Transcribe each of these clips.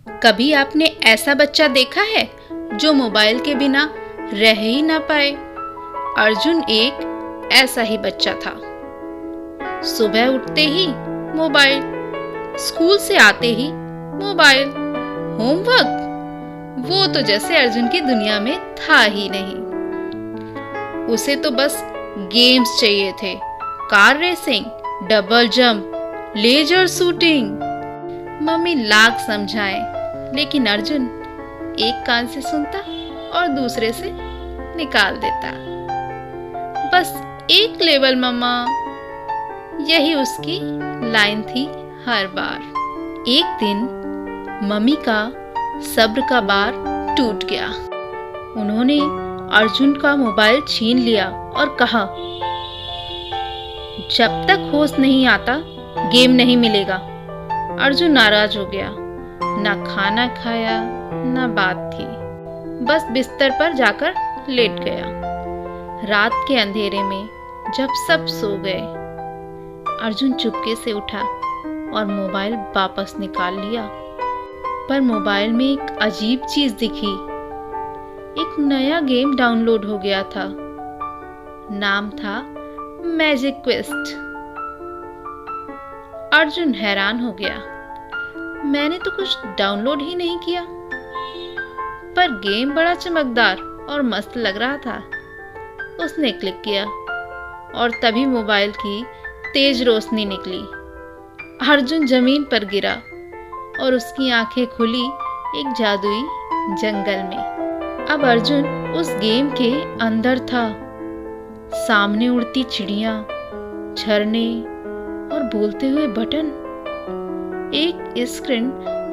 कभी आपने ऐसा बच्चा देखा है जो मोबाइल के बिना रह ही ना पाए? अर्जुन एक ऐसा ही बच्चा था। सुबह उठते ही मोबाइल, स्कूल से आते ही मोबाइल, होमवर्क, वो तो जैसे अर्जुन की दुनिया में था ही नहीं। उसे तो बस गेम्स चाहिए थे, car racing, double jump, laser shooting. Mummy लाख समझाए, लेकिन अर्जुन एक कान से सुनता और दूसरे से निकाल देता। बस एक लेवल मम्मा, यही उसकी लाइन थी हर बार। एक दिन मम्मी का सब्र का बार टूट गया। उन्होंने अर्जुन का मोबाइल छीन लिया और कहा, जब तक होश नहीं आता गेम नहीं मिलेगा। अर्जुन नाराज हो गया। ना खाना खाया, ना बात थी, बस बिस्तर पर जाकर लेट गया। रात के अंधेरे में जब सब सो गए, अर्जुन चुपके से उठा और मोबाइल वापस निकाल लिया। पर मोबाइल में एक अजीब चीज दिखी। एक नया गेम डाउनलोड हो गया था। नाम था मैजिक क्वेस्ट। अर्जुन हैरान हो गया। मैंने तो कुछ डाउनलोड ही नहीं किया, पर गेम बड़ा चमकदार और मस्त लग रहा था। उसने क्लिक किया और तभी मोबाइल की तेज रोशनी निकली। अर्जुन जमीन पर गिरा और उसकी आंखें खुली एक जादुई जंगल में। अब अर्जुन उस गेम के अंदर था। सामने उड़ती चिड़िया, झरने और बोलते हुए बटन। एक स्क्रीन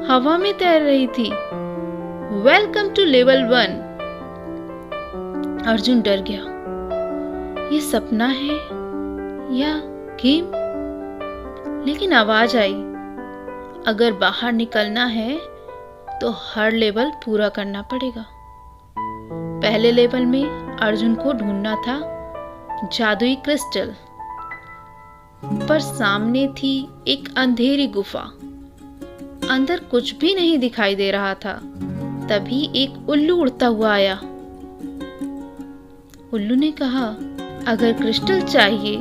हवा में तैर रही थी। Welcome two level 1। अर्जुन डर गया। ये सपना है या गेम? लेकिन आवाज आई, अगर बाहर निकलना है तो हर लेवल पूरा करना पड़ेगा। पहले लेवल में अर्जुन को ढूंढना था जादुई क्रिस्टल, पर सामने थी एक अंधेरी गुफा। अंदर कुछ भी नहीं दिखाई दे रहा था। तभी एक उल्लू उड़ता हुआ आया। उल्लू ने कहा, अगर क्रिस्टल चाहिए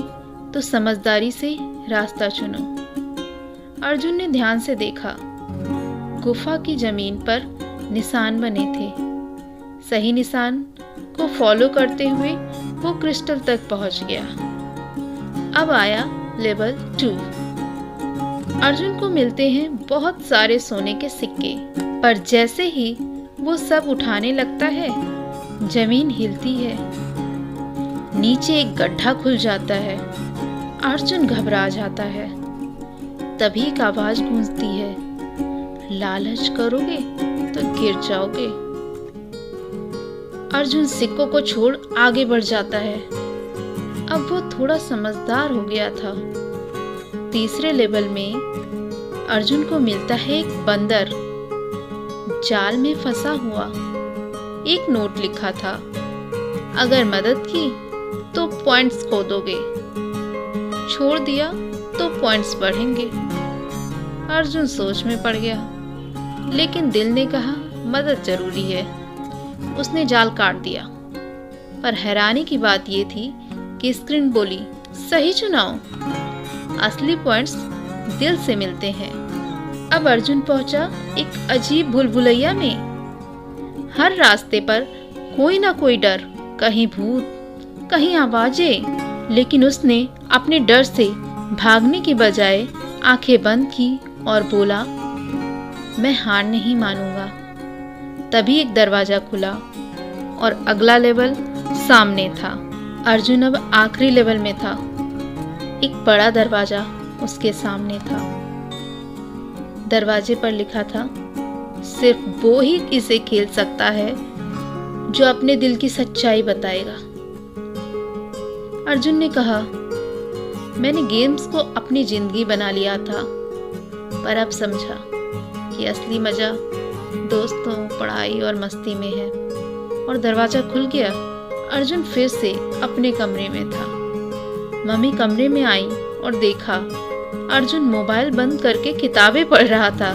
तो समझदारी से रास्ता चुनो। अर्जुन ने ध्यान से देखा। गुफा की जमीन पर निशान बने थे। सही निशान को फॉलो करते हुए वो क्रिस्टल तक पहुंच गया। अब आया लेवल 2। अर्जुन को मिलते हैं बहुत सारे सोने के सिक्के, पर जैसे ही वो सब उठाने लगता है, जमीन हिलती है। नीचे एक गड्ढा खुल जाता है। अर्जुन घबरा जाता है। तभी एक आवाज गूंजती है, लालच करोगे तो गिर जाओगे। अर्जुन सिक्कों को छोड़ आगे बढ़ जाता है। अब वो थोड़ा समझदार हो गया था। तीसरे लेवल में अर्जुन को मिलता है एक बंदर। जाल में फंसा हुआ। एक नोट लिखा था, अगर मदद की तो पॉइंट्स खो दोगे, छोड़ दिया तो पॉइंट्स बढ़ेंगे। अर्जुन सोच में पड़ गया, लेकिन दिल ने कहा मदद जरूरी है। उसने जाल काट दिया। पर हैरानी की बात यह थी कि स्क्रीन बोली, सही चुनाव, असली पॉइंट्स दिल से मिलते हैं। अब अर्जुन पहुंचा एक अजीब भूलभुलैया में। हर रास्ते पर कोई ना कोई डर, कहीं भूत, कहीं आवाजें। लेकिन उसने अपने डर से भागने की बजाय आंखें बंद की और बोला, मैं हार नहीं मानूंगा। तभी एक दरवाजा खुला और अगला लेवल सामने था। अर्जुन अब आखिरी लेवल में था। एक बड़ा दरवाजा उसके सामने था। दरवाजे पर लिखा था, सिर्फ वो ही इसे खेल सकता है जो अपने दिल की सच्चाई बताएगा। अर्जुन ने कहा, मैंने गेम्स को अपनी जिंदगी बना लिया था, पर अब समझा कि असली मजा दोस्तों, पढ़ाई और मस्ती में है। और दरवाजा खुल गया। अर्जुन फिर से अपने कमरे में था। मम्मी कमरे में आई और देखा अर्जुन मोबाइल बंद करके किताबें पढ़ रहा था।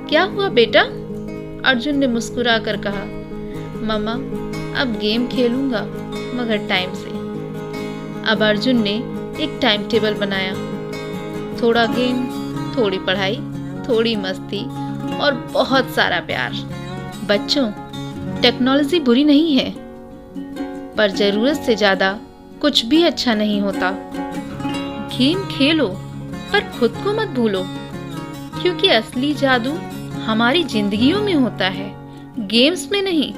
क्या हुआ बेटा? अर्जुन ने मुस्कुरा कर कहा। मम्मा, अब गेम खेलूंगा, मगर टाइम से। अब अर्जुन ने एक टाइम टेबल बनाया। थोड़ा गेम, थोड़ी पढ़ाई, थोड़ी मस्ती और बहुत सारा प्यार। बच्चों, टेक्नोलॉजी बुरी नहीं है, पर जरूरत से ज्यादा कुछ भी अच्छा नहीं होता। गेम खेलो, पर खुद को मत भूलो, क्योंकि असली जादू हमारी जिंदगियों में होता है, गेम्स में नहीं।